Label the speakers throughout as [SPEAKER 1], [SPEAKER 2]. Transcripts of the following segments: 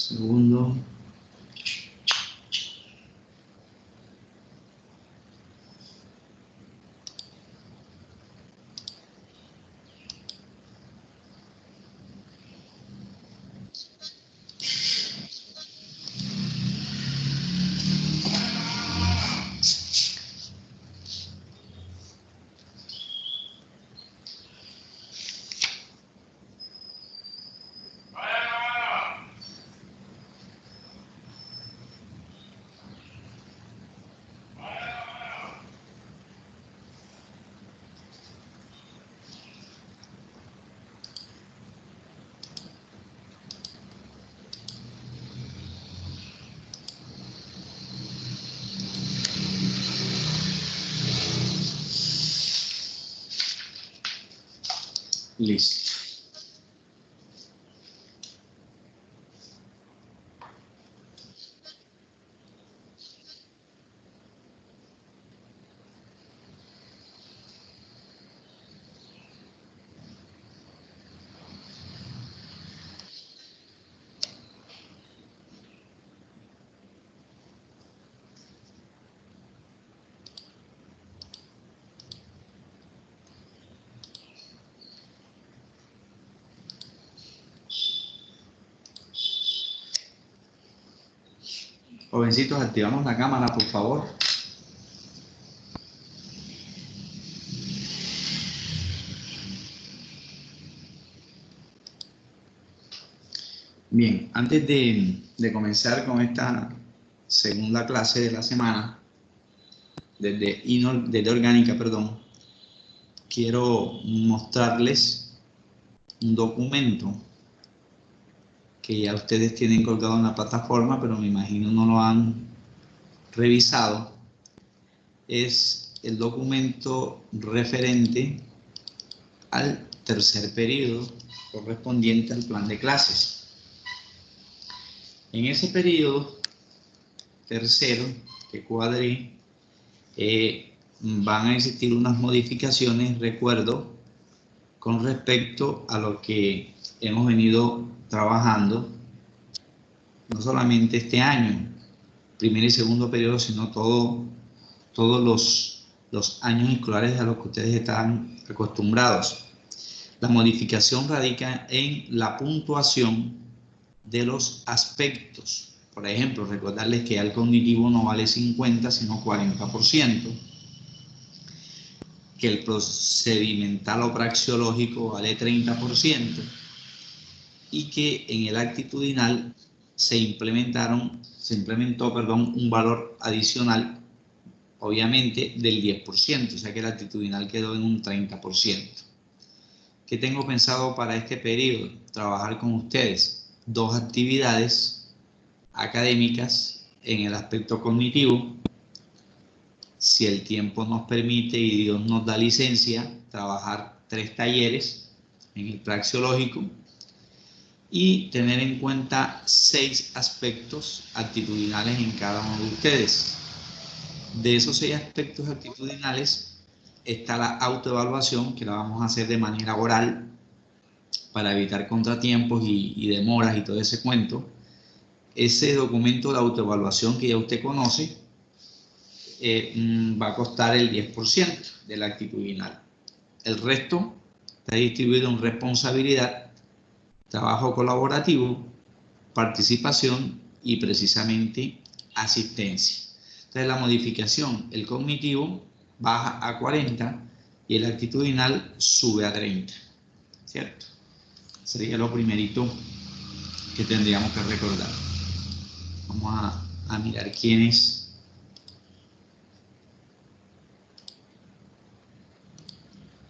[SPEAKER 1] Segundo. Listo. Jovencitos, activamos la cámara, por favor. Bien, antes de comenzar con esta segunda clase de la semana, desde orgánica, perdón, quiero mostrarles un documento que ya ustedes tienen colgado en la plataforma, pero me imagino no lo han revisado. Es el documento referente al tercer periodo correspondiente al plan de clases. En ese periodo tercero que cuadré, van a existir unas modificaciones, recuerdo, con respecto a lo que hemos venido trabajando, no solamente este año, primer y segundo periodo, sino todos los años escolares a los que ustedes están acostumbrados. La modificación radica en la puntuación de los aspectos. Por ejemplo, recordarles que el cognitivo no vale 50, sino 40%, que el procedimental o praxeológico vale 30%, y que en el actitudinal se implementó un valor adicional, obviamente, del 10%, o sea que el actitudinal quedó en un 30%. ¿Qué tengo pensado para este periodo? Trabajar con ustedes 2 actividades académicas en el aspecto cognitivo. Si el tiempo nos permite y Dios nos da licencia, trabajar 3 talleres en el praxeológico y tener en cuenta 6 aspectos actitudinales en cada uno de ustedes. De esos 6 aspectos actitudinales está la autoevaluación, que la vamos a hacer de manera oral para evitar contratiempos y demoras y todo ese cuento. Ese documento de autoevaluación que ya usted conoce va a costar el 10% del actitudinal. El resto está distribuido en responsabilidad, trabajo colaborativo, participación y precisamente asistencia. Entonces la modificación, el cognitivo baja a 40 y el actitudinal sube a 30, ¿cierto? Sería lo primerito que tendríamos que recordar. Vamos a mirar quiénes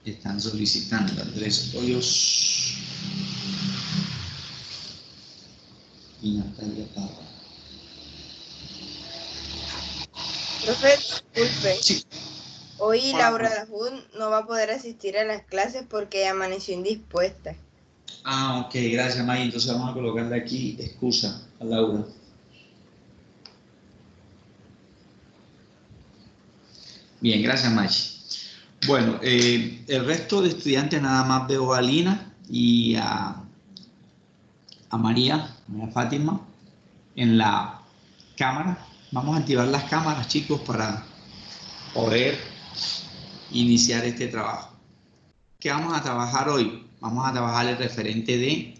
[SPEAKER 1] están solicitando. Andrés Hoyos y Natalia Parra.
[SPEAKER 2] Profe, disculpe.
[SPEAKER 1] Sí.
[SPEAKER 2] Hoy
[SPEAKER 1] Hola,
[SPEAKER 2] Laura Dajun no va a poder asistir a las clases porque amaneció indispuesta.
[SPEAKER 1] Ah, ok, gracias, May. Entonces vamos a colocarle aquí excusa a Laura. Bien, gracias, May. Bueno, el resto de estudiantes nada más veo a Lina y a María Fátima. en la cámara. Vamos a activar las cámaras, chicos, para poder iniciar este trabajo. ¿Qué vamos a trabajar hoy? Vamos a trabajar el referente de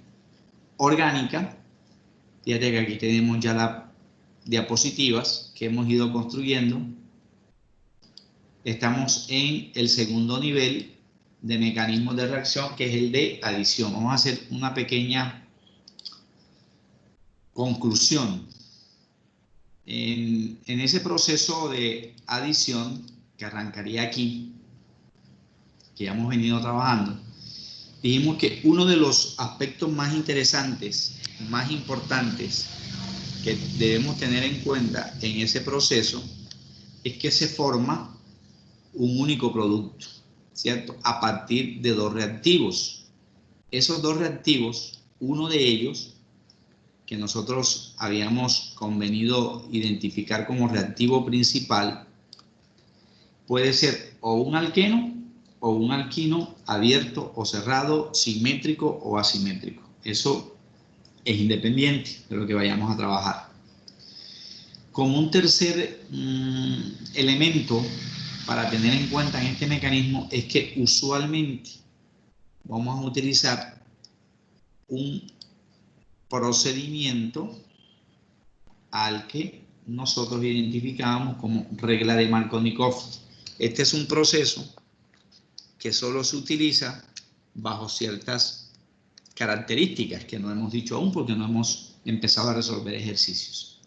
[SPEAKER 1] orgánica. Fíjate que aquí tenemos ya las diapositivas que hemos ido construyendo. Estamos en el segundo nivel de mecanismos de reacción, que es el de adición. Vamos a hacer una pequeña conclusión. En ese proceso de adición, que arrancaría aquí, que ya hemos venido trabajando, dijimos que uno de los aspectos más interesantes, más importantes, que debemos tener en cuenta en ese proceso, es que se forma un único producto, ¿cierto? A partir de dos reactivos. Esos dos reactivos, uno de ellos, que nosotros habíamos convenido identificar como reactivo principal, puede ser o un alqueno o un alquino abierto o cerrado, simétrico o asimétrico. Eso es independiente de lo que vayamos a trabajar. Como un tercer elemento para tener en cuenta en este mecanismo es que usualmente vamos a utilizar un procedimiento al que nosotros identificamos como regla de Markovnikov. Este es un proceso que solo se utiliza bajo ciertas características que no hemos dicho aún porque no hemos empezado a resolver ejercicios.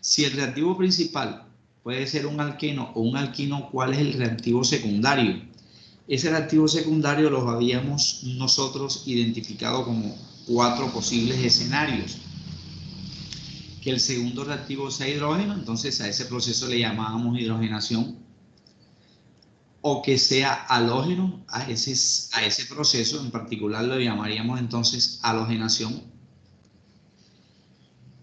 [SPEAKER 1] Si el reactivo principal puede ser un alqueno o un alquino, ¿cuál es el reactivo secundario? Ese reactivo secundario los habíamos nosotros identificado como 4 posibles escenarios. Que el segundo reactivo sea hidrógeno, entonces a ese proceso le llamábamos hidrogenación, o que sea halógeno, a ese proceso en particular lo llamaríamos entonces halogenación,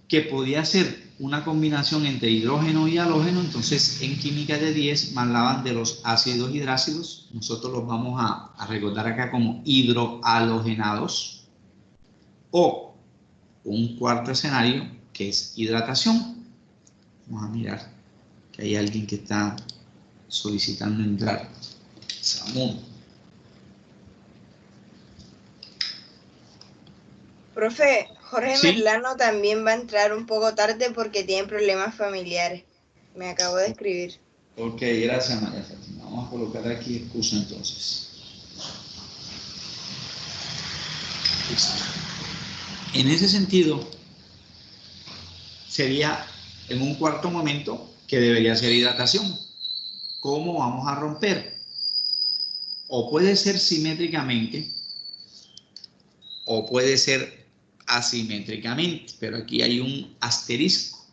[SPEAKER 1] que podía ser una combinación entre hidrógeno y halógeno. Entonces en química de 10 me hablaban de los ácidos hidrácidos, nosotros los vamos a recordar acá como hidrohalogenados, o un cuarto escenario que es hidratación. Vamos a mirar que hay alguien que está solicitando entrar. Samuel.
[SPEAKER 2] Profe, Jorge
[SPEAKER 1] ¿Sí?
[SPEAKER 2] Merlano también va a entrar un poco tarde porque tiene problemas familiares. Me acabo de escribir.
[SPEAKER 1] Ok, gracias María Fátima. Vamos a colocar aquí excusa entonces. En ese sentido, sería en un cuarto momento que debería ser hidratación. ¿Cómo vamos a romper? O puede ser simétricamente o puede ser asimétricamente, pero aquí hay un asterisco.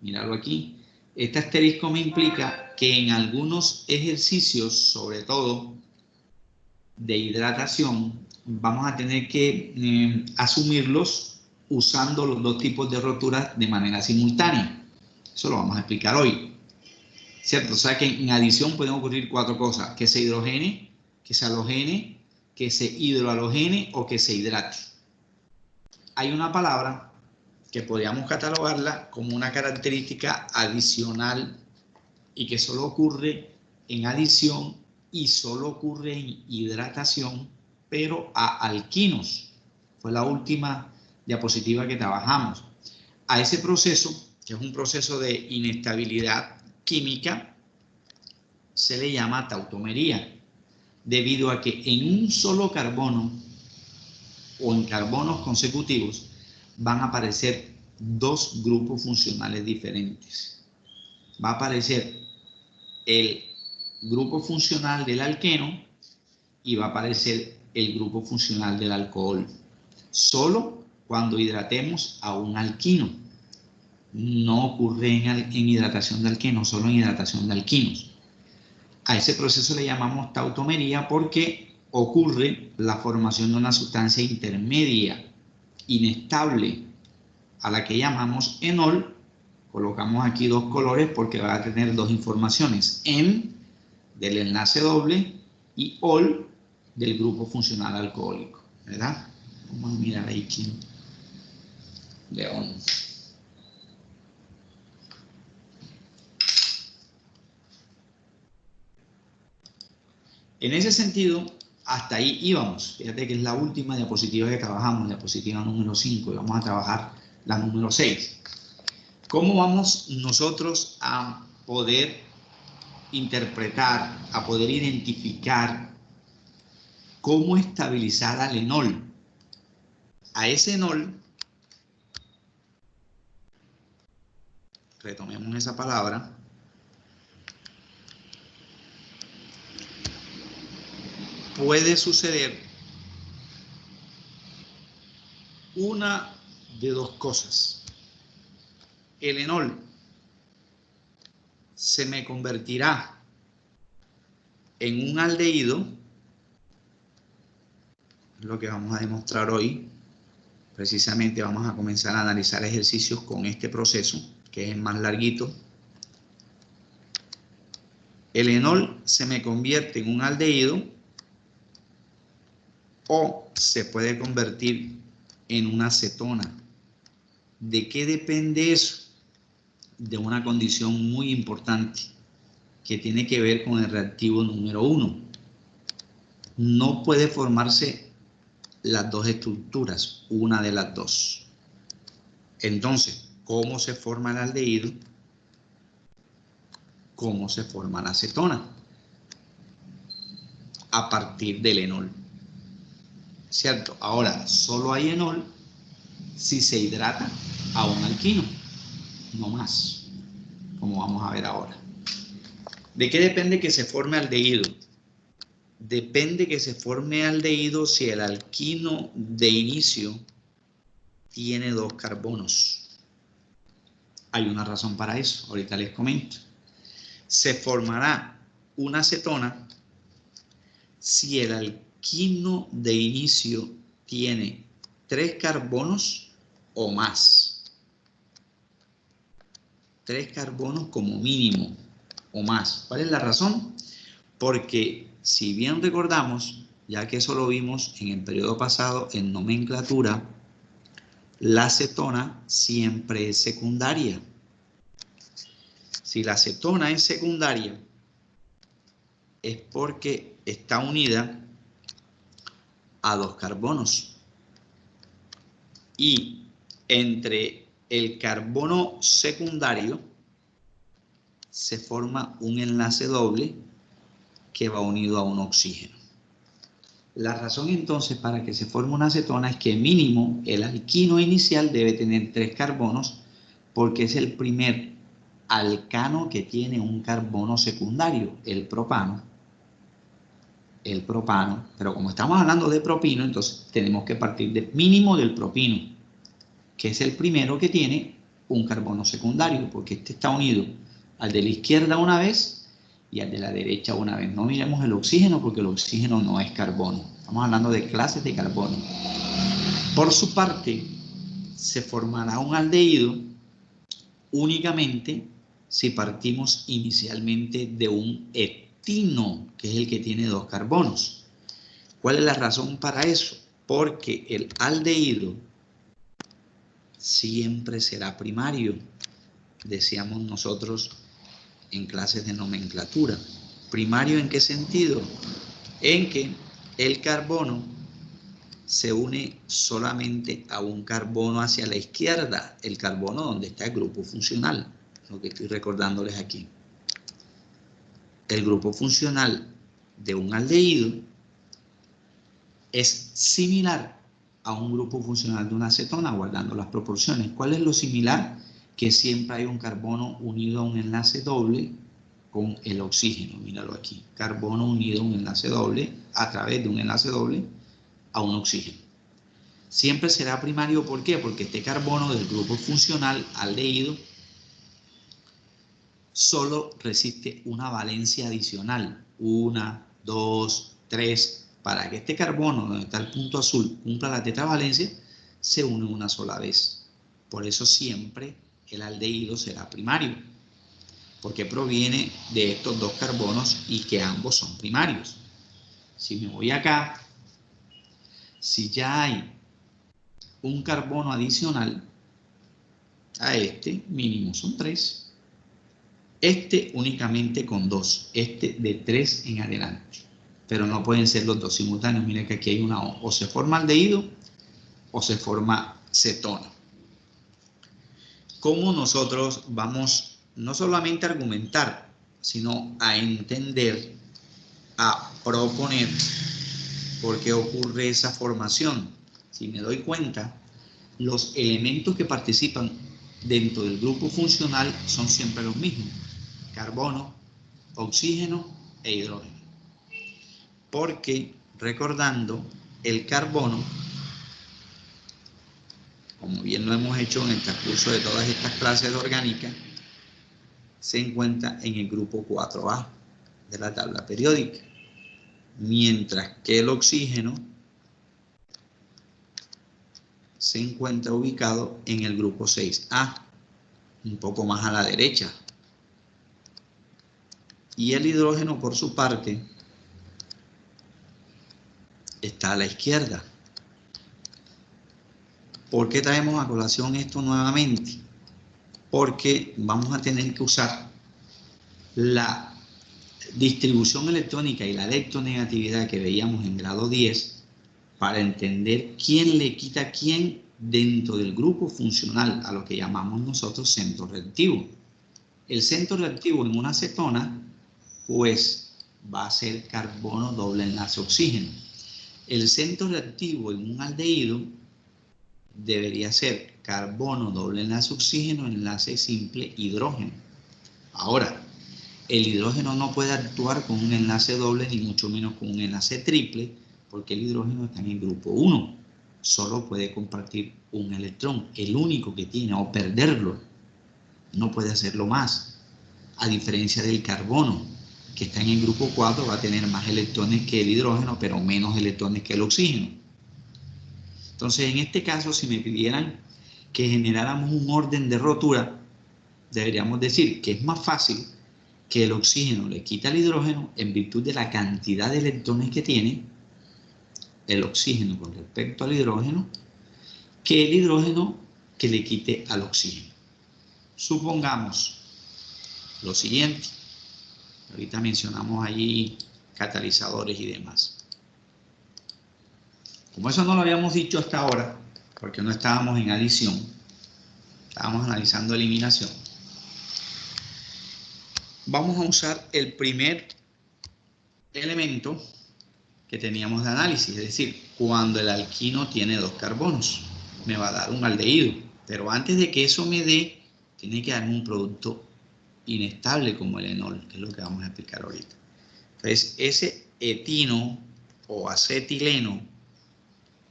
[SPEAKER 1] Míralo aquí. Este asterisco me implica que en algunos ejercicios, sobre todo de hidratación, vamos a tener que asumirlos usando los dos tipos de roturas de manera simultánea. Eso lo vamos a explicar hoy, ¿cierto? O sea que en adición pueden ocurrir 4 cosas: que se hidrogene, que se halogene, que se hidrohalogene o que se hidrate. Hay una palabra que podríamos catalogarla como una característica adicional y que solo ocurre en adición y solo ocurre en hidratación, pero a alquinos. Fue la última diapositiva que trabajamos. A ese proceso, que es un proceso de inestabilidad química, se le llama tautomería, debido a que en un solo carbono o en carbonos consecutivos van a aparecer 2 grupos funcionales diferentes. Va a aparecer el grupo funcional del alqueno y va a aparecer el grupo funcional del alcohol. Solo cuando hidratemos a un alquino. No ocurre en hidratación de alquenos, solo en hidratación de alquinos. A ese proceso le llamamos tautomería porque ocurre la formación de una sustancia intermedia, inestable, a la que llamamos enol. Colocamos aquí 2 colores porque va a tener 2 informaciones: en del enlace doble y ol del grupo funcional alcohólico, ¿verdad? Vamos a mirar ahí quién. León. En ese sentido, hasta ahí íbamos. Fíjate que es la última diapositiva que trabajamos, diapositiva número 5, y vamos a trabajar la número 6. ¿Cómo vamos nosotros a poder interpretar, a poder identificar cómo estabilizar al enol? A ese enol, retomemos esa palabra, puede suceder una de dos cosas. El enol se me convertirá en un aldehído, es lo que vamos a demostrar hoy. Precisamente vamos a comenzar a analizar ejercicios con este proceso, que es el más larguito. El enol se me convierte en un aldehído o se puede convertir en una acetona. ¿De qué depende eso? De una condición muy importante que tiene que ver con el reactivo número 1. No puede formarse las dos estructuras, una de las dos. Entonces, ¿cómo se forma el aldehído? ¿Cómo se forma la acetona? A partir del enol. ¿Cierto? Ahora, solo hay enol si se hidrata a un alquino, no más, como vamos a ver ahora. ¿De qué depende que se forme aldehído? Depende que se forme aldehído si el alquino de inicio tiene 2 carbonos. Hay una razón para eso, ahorita les comento. Se formará una acetona si el alquino de inicio tiene 3 carbonos o más. 3 carbonos como mínimo o más. ¿Cuál es la razón? Porque si bien recordamos, ya que eso lo vimos en el periodo pasado en nomenclatura, la acetona siempre es secundaria. Si la acetona es secundaria, es porque está unida a 2 carbonos. Y entre el carbono secundario se forma un enlace doble que va unido a un oxígeno. La razón entonces para que se forme una acetona es que mínimo el alquino inicial debe tener 3 carbonos porque es el primer alcano que tiene un carbono secundario, el propano. El propano, pero como estamos hablando de propino, entonces tenemos que partir de mínimo del propino, que es el primero que tiene un carbono secundario, porque este está unido al de la izquierda una vez y al de la derecha una vez. No miremos el oxígeno porque el oxígeno no es carbono. Estamos hablando de clases de carbono. Por su parte, se formará un aldehído únicamente si partimos inicialmente de un etino, que es el que tiene 2 carbonos. ¿Cuál es la razón para eso? Porque el aldehído siempre será primario, decíamos nosotros en clases de nomenclatura. ¿Primario en qué sentido? En que el carbono se une solamente a un carbono hacia la izquierda, el carbono donde está el grupo funcional, lo que estoy recordándoles aquí. El grupo funcional de un aldehído es similar a un grupo funcional de una acetona, guardando las proporciones. ¿Cuál es lo similar? Que siempre hay un carbono unido a un enlace doble con el oxígeno. Míralo aquí. Carbono unido a un enlace doble, a través de un enlace doble, a un oxígeno. Siempre será primario, ¿por qué? Porque este carbono del grupo funcional aldehído solo resiste una valencia adicional. 1, 2, 3. Para que este carbono, donde está el punto azul, cumpla la tetravalencia, se une una sola vez. Por eso siempre el aldehído será primario, porque proviene de estos 2 carbonos y que ambos son primarios. Si me voy acá, si ya hay un carbono adicional a este, mínimo son 3. Este únicamente con 2, este de 3 en adelante. pero no pueden ser los dos simultáneos. Miren que aquí hay una O. O se forma aldehído o se forma cetona. ¿Cómo nosotros vamos no solamente a argumentar, sino a entender, a proponer por qué ocurre esa formación? Si me doy cuenta, los elementos que participan dentro del grupo funcional son siempre los mismos: carbono, oxígeno e hidrógeno. Porque, recordando, el carbono, como bien lo hemos hecho en el transcurso de todas estas clases de orgánica, se encuentra en el grupo 4A de la tabla periódica, mientras que el oxígeno se encuentra ubicado en el grupo 6A, un poco más a la derecha. Y el hidrógeno, por su parte, está a la izquierda. ¿Por qué traemos a colación esto nuevamente? Porque vamos a tener que usar la distribución electrónica y la electronegatividad que veíamos en grado 10 para entender quién le quita a quién dentro del grupo funcional, a lo que llamamos nosotros centro reactivo. El centro reactivo en una cetona, pues va a ser carbono doble enlace oxígeno. El centro reactivo en un aldehído debería ser carbono doble enlace oxígeno, enlace simple hidrógeno. Ahora, el hidrógeno no puede actuar con un enlace doble ni mucho menos con un enlace triple, porque el hidrógeno está en el grupo 1. Solo puede compartir un electrón, el único que tiene, o perderlo. No puede hacerlo más. A diferencia del carbono, que está en el grupo 4, va a tener más electrones que el hidrógeno, pero menos electrones que el oxígeno. Entonces, en este caso, si me pidieran que generáramos un orden de rotura, deberíamos decir que es más fácil que el oxígeno le quita al hidrógeno en virtud de la cantidad de electrones que tiene el oxígeno con respecto al hidrógeno, que el hidrógeno que le quite al oxígeno. Supongamos lo siguiente. Ahorita mencionamos allí catalizadores y demás. Como eso no lo habíamos dicho hasta ahora, porque no estábamos en adición, estábamos analizando eliminación, vamos a usar el primer elemento que teníamos de análisis, es decir, cuando el alquino tiene dos carbonos, me va a dar un aldehído, pero antes de que eso me dé, tiene que darme un producto inestable como el enol, que es lo que vamos a explicar ahorita. Entonces, ese etino o acetileno,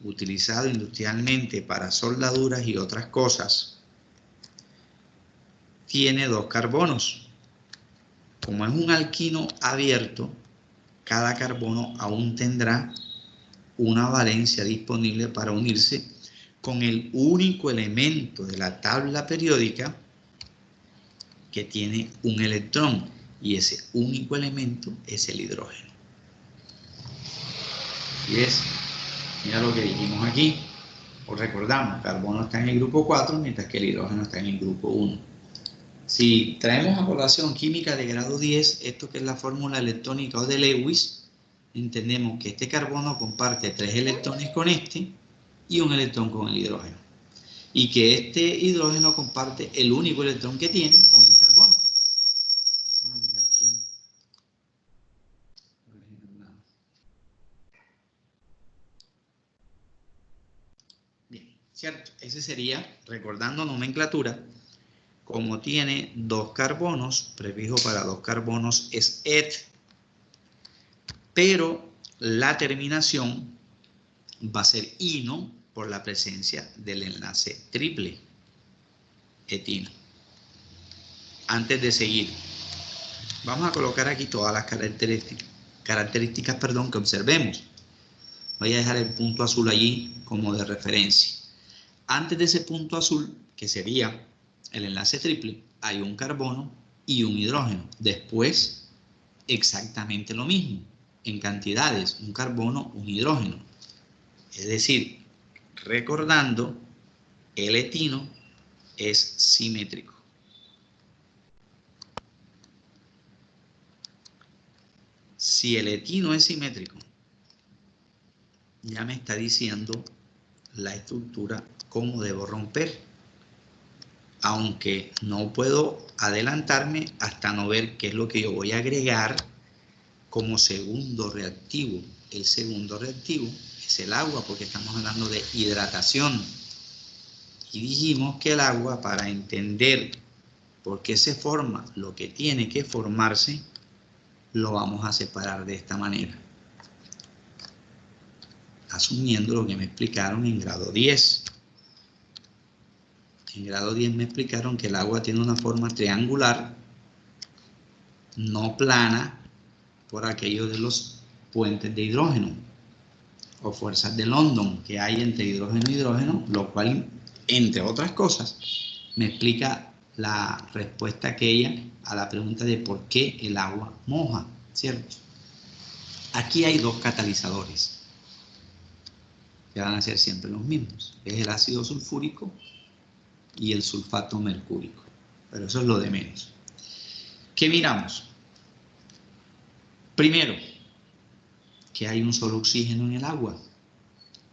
[SPEAKER 1] utilizado industrialmente para soldaduras y otras cosas, tiene dos carbonos. Como es un alquino abierto, cada carbono aún tendrá una valencia disponible para unirse con el único elemento de la tabla periódica que tiene un electrón, y ese único elemento es el hidrógeno. Y es, mira lo que dijimos aquí. Os recordamos, carbono está en el grupo 4, mientras que el hidrógeno está en el grupo 1. Si traemos a colación química de grado 10, esto que es la fórmula electrónica o de Lewis, entendemos que este carbono comparte 3 electrones con este y un electrón con el hidrógeno. Y que este hidrógeno comparte el único electrón que tiene con el carbono. Vamos a mirar aquí. Bien, ¿cierto? Ese sería, recordando nomenclatura, como tiene dos carbonos, prefijo para dos carbonos es et, pero la terminación va a ser ino por la presencia del enlace triple, etino. Antes de seguir, vamos a colocar aquí todas las características que observemos. Voy a dejar el punto azul allí como de referencia. Antes de ese punto azul, que sería el enlace triple, hay un carbono y un hidrógeno. Después, exactamente lo mismo, en cantidades, un carbono, un hidrógeno. Es decir, recordando, el etino es simétrico. Si el etino es simétrico, ya me está diciendo la estructura cómo debo romper. Aunque no puedo adelantarme hasta no ver qué es lo que yo voy a agregar como segundo reactivo. El segundo reactivo es el agua, porque estamos hablando de hidratación. Y dijimos que el agua, para entender por qué se forma lo que tiene que formarse, lo vamos a separar de esta manera, asumiendo lo que me explicaron en grado 10. En grado 10 me explicaron que el agua tiene una forma triangular, no plana, por aquello de los puentes de hidrógeno o fuerzas de London que hay entre hidrógeno y hidrógeno, lo cual, entre otras cosas, me explica la respuesta aquella a la pregunta de por qué el agua moja, ¿cierto? Aquí hay dos catalizadores que van a ser siempre los mismos, es el ácido sulfúrico y el sulfato mercúrico, pero eso es lo de menos. ¿Qué miramos? Primero, que hay un solo oxígeno en el agua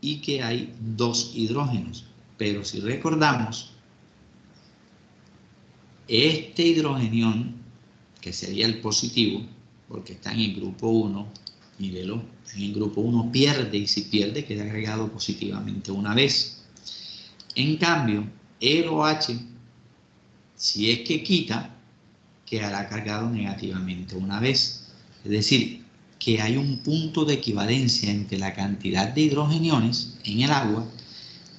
[SPEAKER 1] y que hay dos hidrógenos, pero si recordamos, este hidrogenión, que sería el positivo, porque está en el grupo 1, mírelo, en el grupo 1 pierde, y si pierde queda agregado positivamente una vez. En cambio, el OH, si es que quita, quedará cargado negativamente una vez. Es decir, que hay un punto de equivalencia entre la cantidad de hidrogeniones en el agua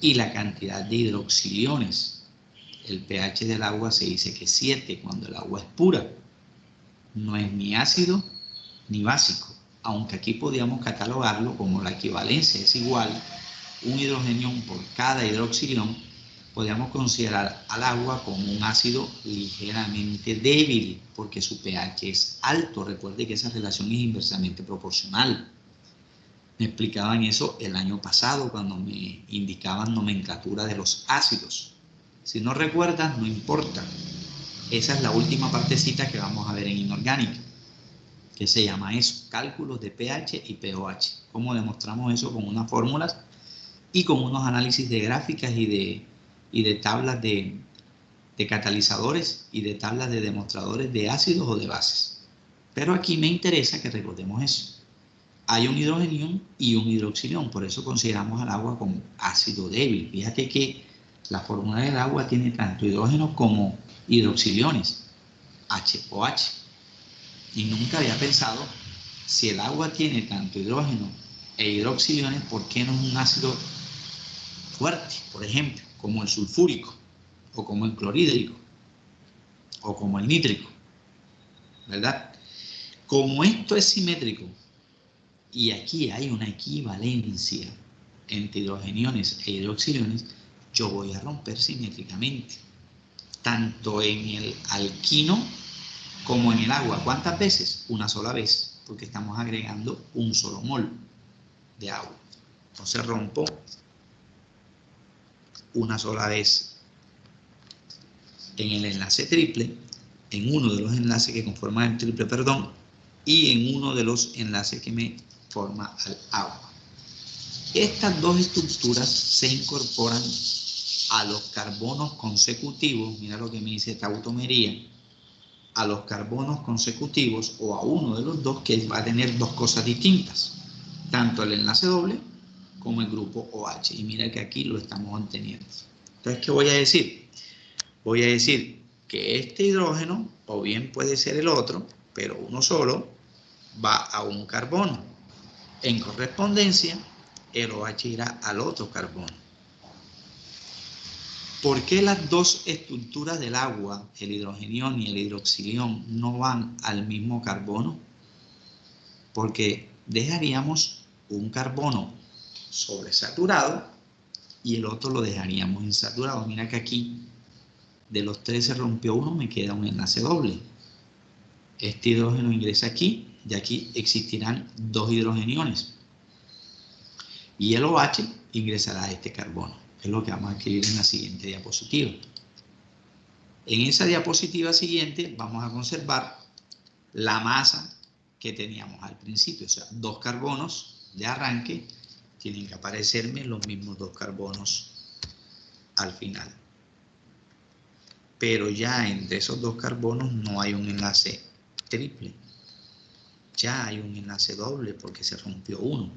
[SPEAKER 1] y la cantidad de hidroxiliones. El pH del agua se dice que es 7 cuando el agua es pura. No es ni ácido ni básico, aunque aquí podríamos catalogarlo como la equivalencia es igual, un hidrogenión por cada hidroxilión, podríamos considerar al agua como un ácido ligeramente débil, porque su pH es alto. Recuerde que esa relación es inversamente proporcional. Me explicaban eso el año pasado cuando me indicaban nomenclatura de los ácidos. Si no recuerdas, no importa. Esa es la última partecita que vamos a ver en inorgánica, que se llama eso, cálculos de pH y pOH. ¿Cómo demostramos eso? Con unas fórmulas y con unos análisis de gráficas y de tablas de catalizadores y de tablas de demostradores de ácidos o de bases. Pero aquí me interesa que recordemos eso. Hay un hidrogenión y un hidroxilión, por eso consideramos al agua como ácido débil. Fíjate que la fórmula del agua tiene tanto hidrógeno como hidroxiliones, HOH. Y nunca había pensado, si el agua tiene tanto hidrógeno e hidroxiliones, ¿por qué no es un ácido fuerte, por ejemplo, como el sulfúrico, o como el clorhídrico, o como el nítrico, ¿verdad? Como esto es simétrico, y aquí hay una equivalencia entre hidrogeniones e hidroxiliones, yo voy a romper simétricamente, tanto en el alquino como en el agua. ¿Cuántas veces? Una sola vez, porque estamos agregando un solo mol de agua. Entonces rompo una sola vez en el enlace triple, en uno de los enlaces que conforman el triple, perdón, y en uno de los enlaces que me forma al agua. Estas dos estructuras se incorporan a los carbonos consecutivos, mira lo que me dice tautomería, a los carbonos consecutivos o a uno de los dos que va a tener dos cosas distintas, tanto el enlace doble como el grupo OH. Y mira que aquí lo estamos obteniendo. Entonces, ¿qué voy a decir? Voy a decir que este hidrógeno, o bien puede ser el otro, pero uno solo, va a un carbono. En correspondencia, el OH irá al otro carbono. ¿Por qué las dos estructuras del agua, el hidrogenión y el hidroxilión, no van al mismo carbono? Porque dejaríamos un carbono sobresaturado y el otro lo dejaríamos insaturado. Mira que aquí de los tres se rompió uno, me queda un enlace doble. Este hidrógeno ingresa aquí y aquí existirán dos hidrogeniones. Y el OH ingresará a este carbono, que es lo que vamos a escribir en la siguiente diapositiva. En esa diapositiva siguiente vamos a conservar la masa que teníamos al principio. O sea, 2 carbonos de arranque tienen que aparecerme los mismos 2 carbonos al final. Pero ya entre esos 2 carbonos no hay un enlace triple. Ya hay un enlace doble porque se rompió uno.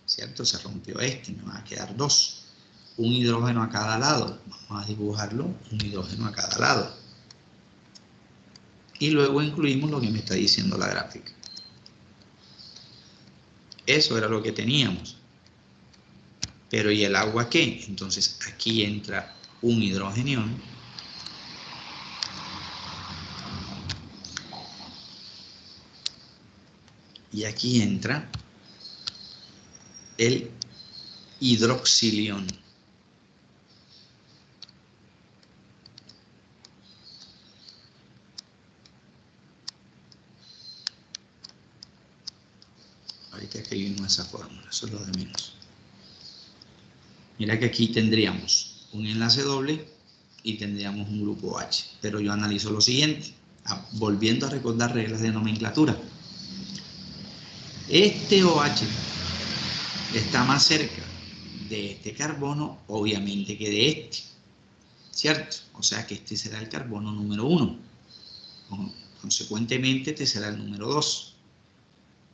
[SPEAKER 1] ¿Cierto? Se rompió este, me van a quedar 2. Un hidrógeno a cada lado. Vamos a dibujarlo, un hidrógeno a cada lado. Y luego incluimos lo que me está diciendo la gráfica. Eso era lo que teníamos. Pero ¿y el agua qué? Entonces aquí entra un hidrógeno. Y aquí entra el hidroxilión. Ahorita escribimos esa fórmula, eso es lo de menos. Mira que aquí tendríamos un enlace doble y tendríamos un grupo H. Pero yo analizo lo siguiente, volviendo a recordar reglas de nomenclatura. Este OH está más cerca de este carbono, obviamente, que de este, ¿cierto? O sea que este será el carbono número 1. Consecuentemente, este será el número 2.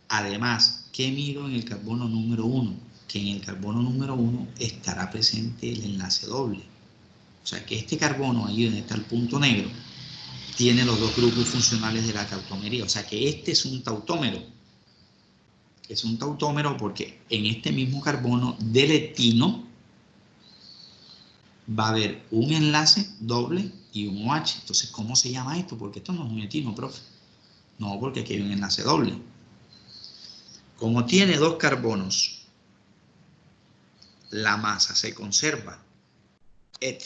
[SPEAKER 1] Además, ¿qué miro en el carbono número 1? Que en el carbono número 1 estará presente el enlace doble. O sea que este carbono, ahí donde está el punto negro, tiene los 2 grupos funcionales de la tautomería. O sea que este es un tautómero. Es un tautómero porque en este mismo carbono del etino va a haber un enlace doble y un OH. Entonces, ¿cómo se llama esto? Porque esto no es un etino, profe. No, porque aquí hay un enlace doble. Como tiene 2 carbonos, la masa se conserva, et.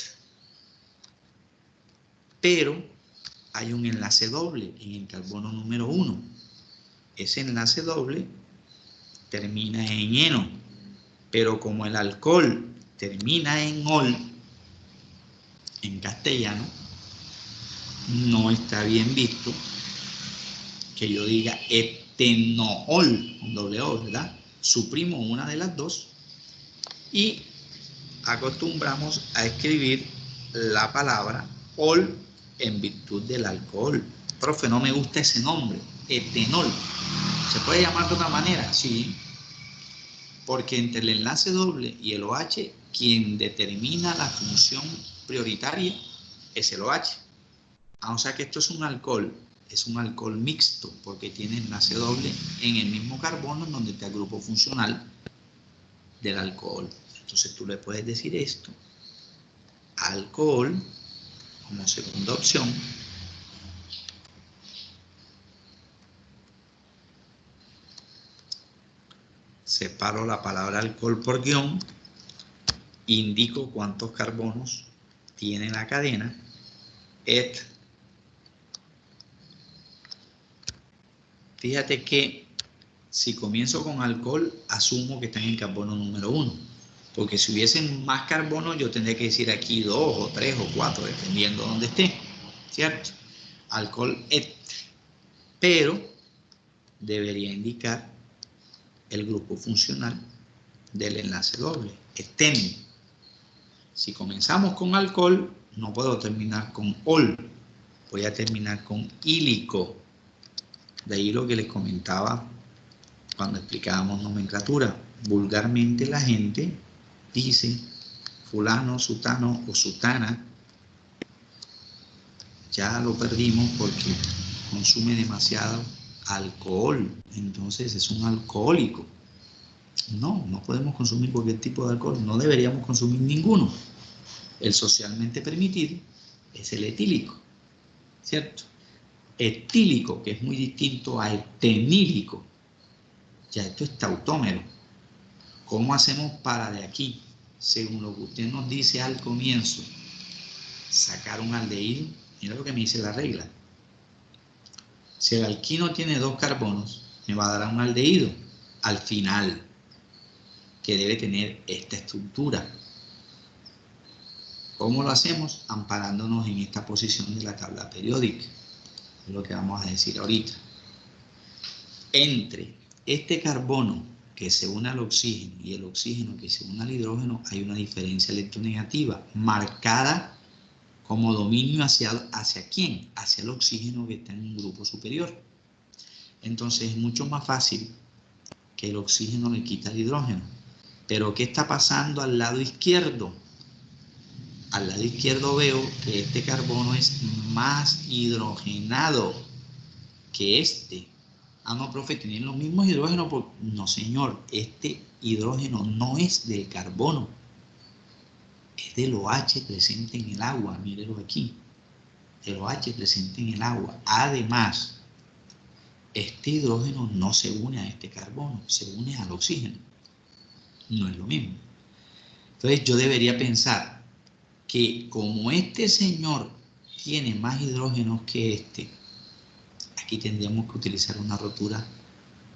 [SPEAKER 1] Pero hay un enlace doble en el carbono número 1. Ese enlace doble termina en eno, pero como el alcohol termina en ol, en castellano, no está bien visto que yo diga etenol, con doble O, ¿verdad? Suprimo una de las dos y acostumbramos a escribir la palabra ol en virtud del alcohol. Profe, no me gusta ese nombre, etenol. ¿Se puede llamar de otra manera? Sí, porque entre el enlace doble y el OH, quien determina la función prioritaria es el OH. O sea que esto es un alcohol mixto, porque tiene enlace doble en el mismo carbono en donde está el grupo funcional del alcohol. Entonces tú le puedes decir esto, alcohol, como segunda opción, separo la palabra alcohol por guión, indico cuántos carbonos tiene la cadena, et. Fíjate que si comienzo con alcohol, asumo que está en el carbono número 1. Porque si hubiesen más carbono, yo tendría que decir aquí 2 o 3 o 4, dependiendo de dónde esté. ¿Cierto? Alcohol et. Pero debería indicar el grupo funcional del enlace doble, eten. Si comenzamos con alcohol, no puedo terminar con ol. Voy a terminar con ílico. De ahí lo que les comentaba cuando explicábamos nomenclatura. Vulgarmente la gente dice fulano, sutano o sutana. Ya lo perdimos porque consume demasiado alcohol. Entonces es un alcohólico. No, no podemos consumir cualquier tipo de alcohol. No deberíamos consumir ninguno. El socialmente permitido es el etílico. ¿Cierto? Etílico, que es muy distinto a etenílico. Ya esto es tautómero. ¿Cómo hacemos para de aquí, según lo que usted nos dice al comienzo, sacar un aldehído? Mira lo que me dice la regla. Si el alquino tiene 2 carbonos, me va a dar un aldehído al final, que debe tener esta estructura. ¿Cómo lo hacemos? Amparándonos en esta posición de la tabla periódica. Es lo que vamos a decir ahorita. Entre este carbono que se une al oxígeno y el oxígeno que se une al hidrógeno hay una diferencia electronegativa marcada como dominio hacia ¿quién? Hacia el oxígeno que está en un grupo superior. Entonces es mucho más fácil que el oxígeno le quita el hidrógeno. Pero ¿qué está pasando al lado izquierdo? Al lado izquierdo veo que este carbono es más hidrogenado que este. Ah, no, profe, tienen los mismos hidrógenos. No, señor, este hidrógeno no es del carbono. Es del OH presente en el agua. Mírenlo aquí. El OH presente en el agua. Además, este hidrógeno no se une a este carbono, se une al oxígeno. No es lo mismo. Entonces yo debería pensar que como este señor tiene más hidrógenos que este, aquí tendríamos que utilizar una rotura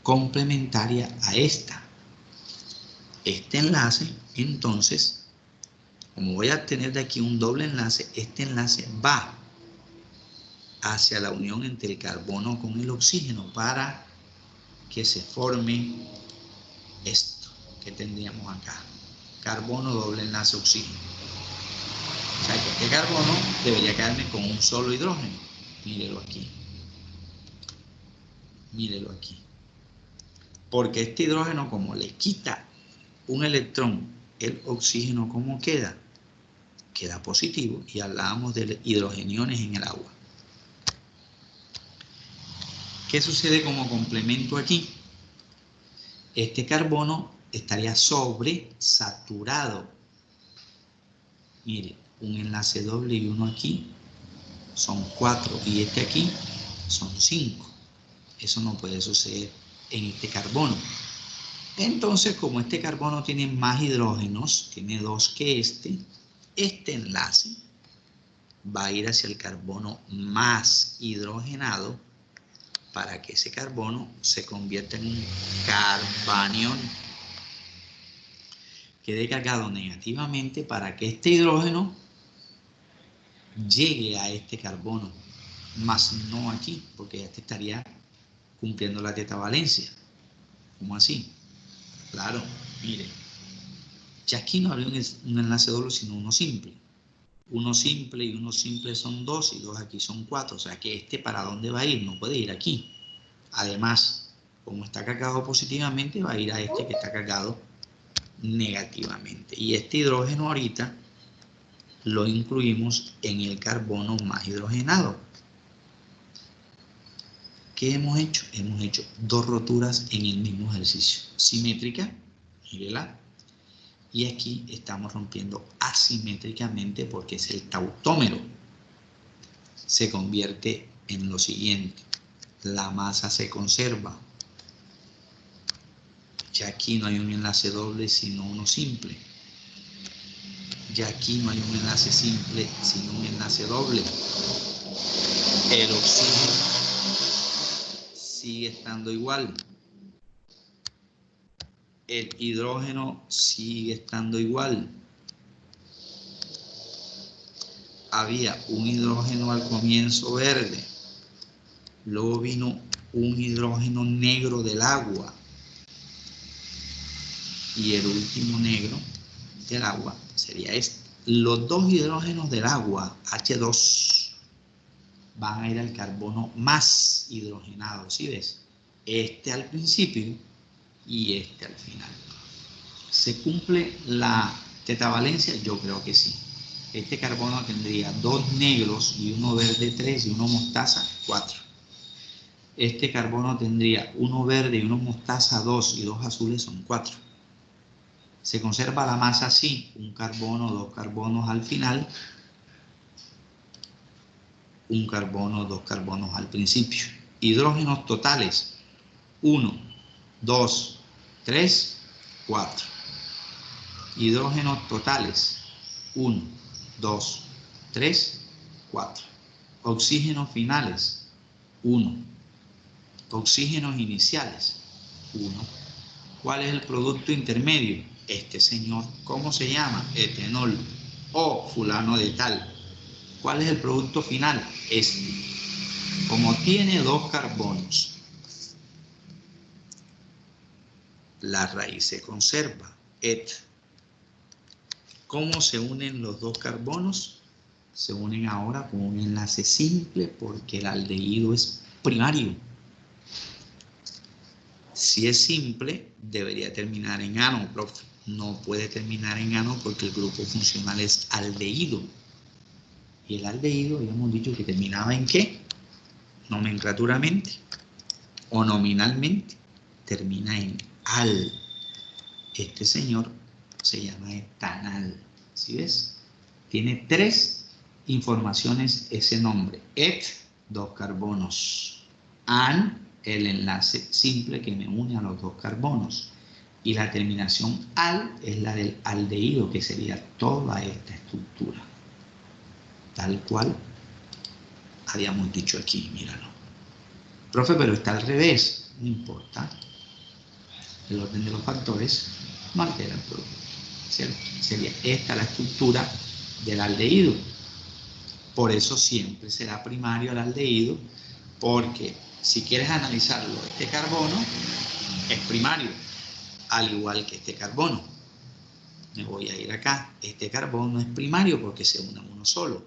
[SPEAKER 1] complementaria a esta. Este enlace, entonces, como voy a tener de aquí un doble enlace, este enlace va hacia la unión entre el carbono con el oxígeno para que se forme esto que tendríamos acá. Carbono, doble enlace, oxígeno. O sea que este carbono debería quedarme con un solo hidrógeno. Mírelo aquí. Mírelo aquí. Porque este hidrógeno, como le quita un electrón, el oxígeno, ¿cómo queda? Queda positivo. Y hablábamos de hidrogeniones en el agua. ¿Qué sucede como complemento aquí? Este carbono estaría sobresaturado. Mire, un enlace doble y uno aquí son 4 y este aquí son 5. Eso no puede suceder en este carbono. Entonces, como este carbono tiene más hidrógenos, tiene 2 que este enlace va a ir hacia el carbono más hidrogenado para que ese carbono se convierta en un carbanión. Quede cargado negativamente para que este hidrógeno llegue a este carbono, más no aquí, porque este estaría cumpliendo la tetavalencia. ¿Cómo así? Claro, mire, ya aquí no habría un enlace doble, sino uno simple. Uno simple y uno simple son 2 y 2 aquí son 4. O sea que este, ¿para dónde va a ir? No puede ir aquí. Además, como está cargado positivamente, va a ir a este que está cargado negativamente. Y este hidrógeno ahorita lo incluimos en el carbono más hidrogenado. ¿Qué hemos hecho? Hemos hecho 2 roturas en el mismo ejercicio. Simétrica, mírela. Y aquí estamos rompiendo asimétricamente porque es el tautómero. Se convierte en lo siguiente. La masa se conserva. Ya aquí no hay un enlace doble, sino uno simple. Ya aquí no hay un enlace simple, sino un enlace doble. El oxígeno sigue estando igual. El hidrógeno sigue estando igual. Había un hidrógeno al comienzo verde. Luego vino un hidrógeno negro del agua. Y el último negro del agua sería este. Los 2 hidrógenos del agua, H2, van a ir al carbono más hidrogenado, ¿sí ves? Este al principio y este al final. ¿Se cumple la tetavalencia? Yo creo que sí. Este carbono tendría 2 negros y uno verde 3 y uno mostaza 4. Este carbono tendría uno verde y uno mostaza 2 y 2 azules son 4. Se conserva la masa así, un carbono, 2 carbonos al final, un carbono, 2 carbonos al principio. Hidrógenos totales, 1, 2, 3, 4. Hidrógenos totales, 1, 2, 3, 4. Oxígenos finales, 1. Oxígenos iniciales, 1. ¿Cuál es el producto intermedio? Este señor, ¿cómo se llama? Etanol o fulano de tal. ¿Cuál es el producto final? Este. Como tiene 2 carbonos la raíz se conserva. Et. ¿Cómo se unen los dos carbonos? Se unen ahora con un enlace simple porque el aldehído es primario. Si es simple, debería terminar en ano, profe. No puede terminar en ano porque el grupo funcional es aldehído. Y el aldehído, habíamos dicho que terminaba en ¿qué? Nomenclaturamente o nominalmente, termina en al. Este señor se llama etanal. ¿Sí ves? Tiene 3 informaciones ese nombre. Et, 2 carbonos. An, el enlace simple que me une a los 2 carbonos. Y la terminación al es la del aldehído, que sería toda esta estructura. Tal cual habíamos dicho aquí, míralo. Profe, pero está al revés. No importa. El orden de los factores no altera el producto. ¿Cierto? Sería esta la estructura del aldehído. Por eso siempre será primario el aldehído, porque si quieres analizarlo, este carbono es primario, al igual que este carbono. Me voy a ir acá. Este carbono es primario porque se une a uno solo.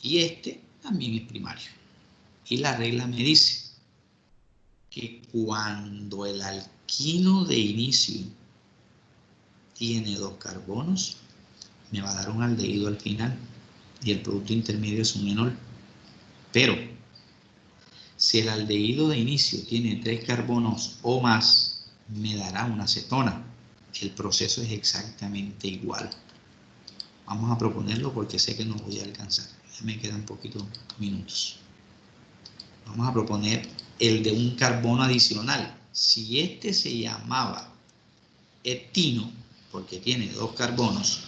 [SPEAKER 1] Y este también es primario. Y la regla me dice que cuando el alquino de inicio tiene 2 carbonos, me va a dar un aldehído al final y el producto intermedio es un enol. Pero si el aldehído de inicio tiene 3 carbonos o más, me dará una acetona. El proceso es exactamente igual. Vamos a proponerlo porque sé que no voy a alcanzar. Ya me quedan poquitos minutos. Vamos a proponer el de un carbono adicional. Si este se llamaba etino, porque tiene 2 carbonos,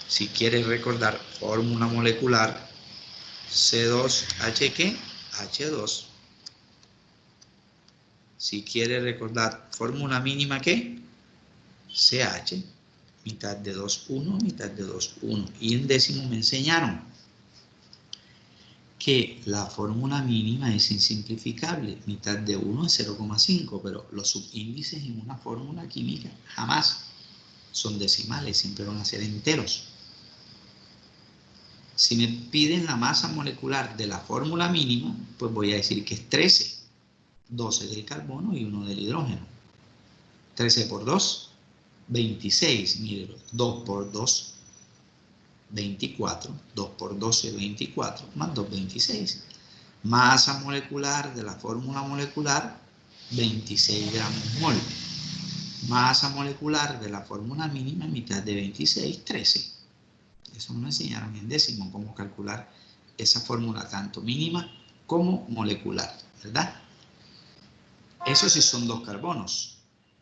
[SPEAKER 1] si quieres recordar fórmula molecular, C2H ¿qué? H2. Si quieres recordar fórmula mínima ¿qué? CH, mitad de 2,1, mitad de 2,1. Y en décimo me enseñaron que la fórmula mínima es insimplificable. Mitad de 1 es 0,5, pero los subíndices en una fórmula química jamás son decimales, siempre van a ser enteros. Si me piden la masa molecular de la fórmula mínima, pues voy a decir que es 13. 12 del carbono y 1 del hidrógeno. 13 por 2, 26. Mire, 2 por 2, 24. 2 por 12, 24. Más 2, 26. Masa molecular de la fórmula molecular, 26 gramos mol. Masa molecular de la fórmula mínima, mitad de 26, 13. Eso nos enseñaron en décimo, cómo calcular esa fórmula tanto mínima como molecular, ¿verdad? Eso sí son 2 carbonos,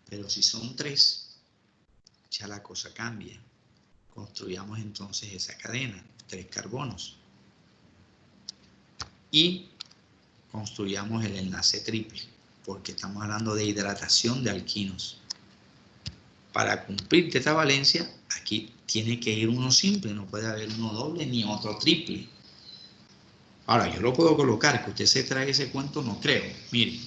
[SPEAKER 1] pero si son 3, ya la cosa cambia. Construyamos entonces esa cadena, 3 carbonos. Y construyamos el enlace triple, porque estamos hablando de hidratación de alquinos. Para cumplir tetravalencia, aquí tiene que ir uno simple, no puede haber uno doble ni otro triple. Ahora, yo lo puedo colocar, que usted se trague ese cuento, no creo. Mire,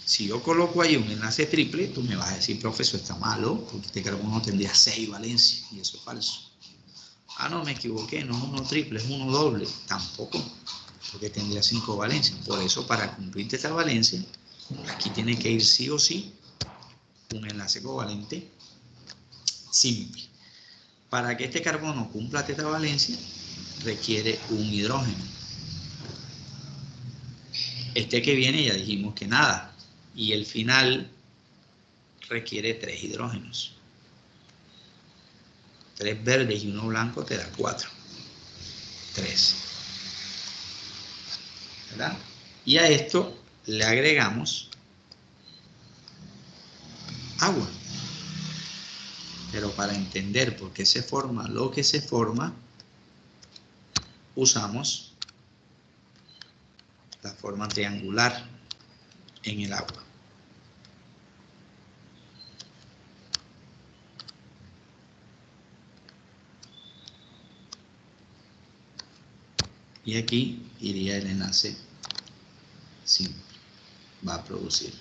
[SPEAKER 1] si yo coloco ahí un enlace triple, tú me vas a decir, profe, eso está malo, porque este carbono tendría 6 valencias, y eso es falso. Ah, no, me equivoqué, no es uno triple, es uno doble. Tampoco, porque tendría 5 valencias. Por eso, para cumplir tetravalencia, aquí tiene que ir sí o sí un enlace covalente simple. Para que este carbono cumpla tetravalencia, requiere un hidrógeno. Este que viene ya dijimos que nada. Y el final requiere 3 hidrógenos. 3 verdes y 1 blanco te da 4. 3. ¿Verdad? Y a esto le agregamos agua. Pero para entender por qué se forma lo que se forma, usamos la forma triangular en el agua. Y aquí iría el enlace simple. Va a producir.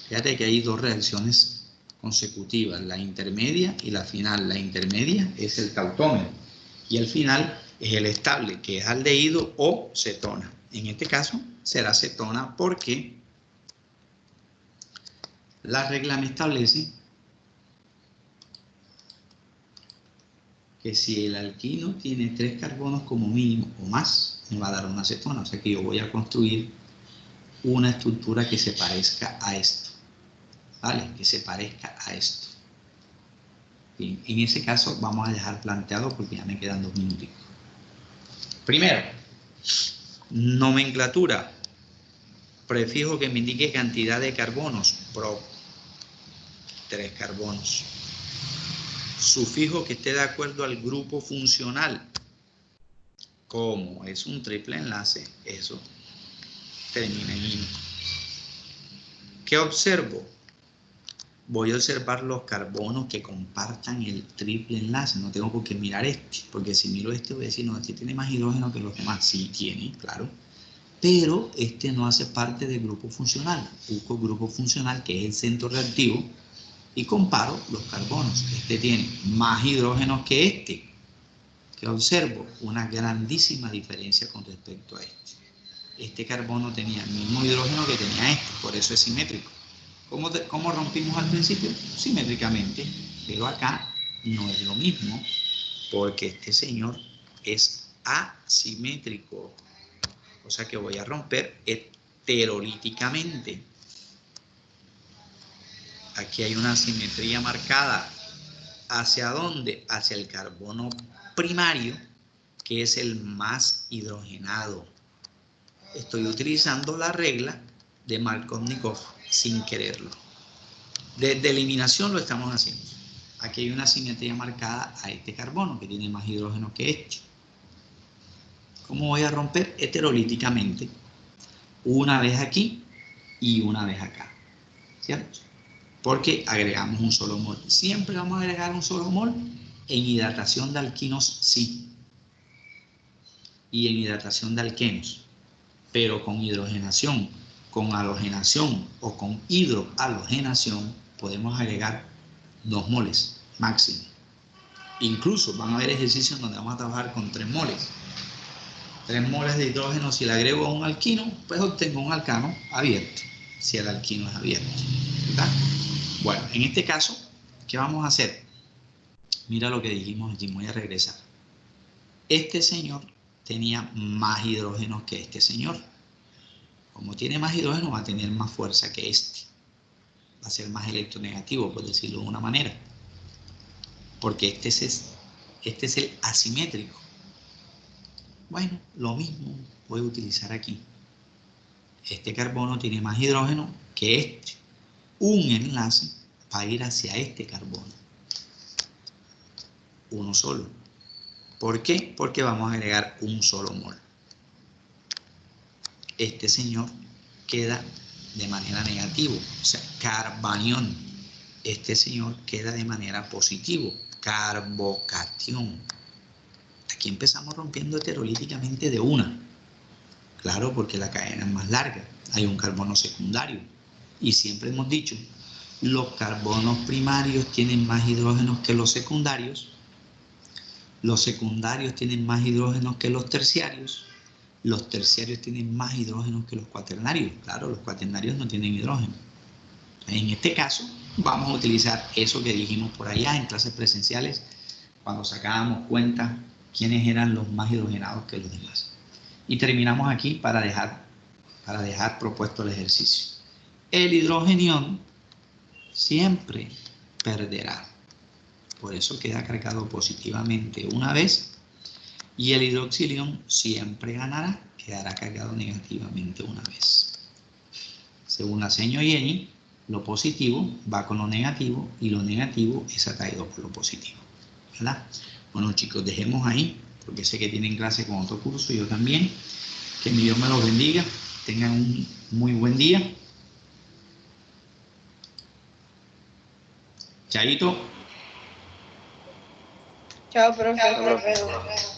[SPEAKER 1] Fíjate que hay 2 reacciones consecutivas, la intermedia y la final. La intermedia es el tautómero y el final es el estable, que es aldehído o cetona. En este caso será cetona porque la regla me establece que si el alquino tiene 3 carbonos como mínimo o más, me va a dar una cetona. O sea que yo voy a construir una estructura que se parezca a esto, ¿vale? Que se parezca a esto. Bien, en ese caso vamos a dejar planteado porque ya me quedan 2 minutos. Primero, nomenclatura. Prefijo que me indique cantidad de carbonos, prop, 3 carbonos. Sufijo que esté de acuerdo al grupo funcional. Como es un triple enlace, eso termina en ino. ¿Qué observo? Voy a observar los carbonos que compartan el triple enlace. No tengo por qué mirar este, porque si miro este voy a decir, no, este tiene más hidrógeno que los demás. Sí tiene, claro. Pero este no hace parte del grupo funcional. Busco grupo funcional, que es el centro reactivo, y comparo los carbonos. Este tiene más hidrógenos que este. ¿Qué observo? Una grandísima diferencia con respecto a este. Este carbono tenía el mismo hidrógeno que tenía este, por eso es simétrico. ¿Cómo rompimos al principio? Simétricamente, pero acá no es lo mismo, porque este señor es asimétrico. O sea que voy a romper heterolíticamente. Aquí hay una simetría marcada. ¿Hacia dónde? Hacia el carbono primario, que es el más hidrogenado. Estoy utilizando la regla de Markovnikov sin quererlo. Desde eliminación lo estamos haciendo. Aquí hay una simetría marcada a este carbono, que tiene más hidrógeno que este. ¿Cómo voy a romper? Heterolíticamente. Una vez aquí y una vez acá. ¿Cierto? Porque agregamos un solo mol. Siempre vamos a agregar un solo mol. En hidratación de alquinos, sí. Y en hidratación de alquenos. Pero con hidrogenación, con halogenación o con hidrohalogenación podemos agregar 2 moles máximo. Incluso van a haber ejercicios donde vamos a trabajar con 3 moles. 3 moles de hidrógeno, si le agrego a un alquino, pues obtengo un alcano abierto, si el alquino es abierto. ¿Verdad? Bueno, en este caso, ¿qué vamos a hacer? Mira lo que dijimos aquí, voy a regresar. Este señor tenía más hidrógenos que este señor. Como tiene más hidrógeno, va a tener más fuerza que este. Va a ser más electronegativo, por decirlo de una manera. Porque este es el asimétrico. Bueno, lo mismo voy a utilizar aquí. Este carbono tiene más hidrógeno que este. Un enlace va a ir hacia este carbono. Uno solo. ¿Por qué? Porque vamos a agregar un solo mol. Este señor queda de manera negativa, o sea, carbanión. Este señor queda de manera positiva, carbocatión. Aquí empezamos rompiendo heterolíticamente de una. Claro, porque la cadena es más larga. Hay un carbono secundario. Y siempre hemos dicho, los carbonos primarios tienen más hidrógenos que los secundarios. Los secundarios tienen más hidrógenos que los terciarios. Los terciarios tienen más hidrógenos que los cuaternarios. Claro, los cuaternarios no tienen hidrógeno. En este caso, vamos a utilizar eso que dijimos por allá en clases presenciales, cuando sacábamos cuenta quiénes eran los más hidrogenados que los demás. Y terminamos aquí para dejar propuesto el ejercicio. El hidrogenión siempre perderá. Por eso queda cargado positivamente una vez. Y el hidroxilión siempre ganará, quedará cargado negativamente una vez. Según la seño Jenny, lo positivo va con lo negativo y lo negativo es atraído por lo positivo. ¿Verdad? Bueno, chicos, dejemos ahí, porque sé que tienen clase con otro curso, yo también. Que mi Dios me los bendiga. Tengan un muy buen día. Chaito.
[SPEAKER 2] Chao, profe.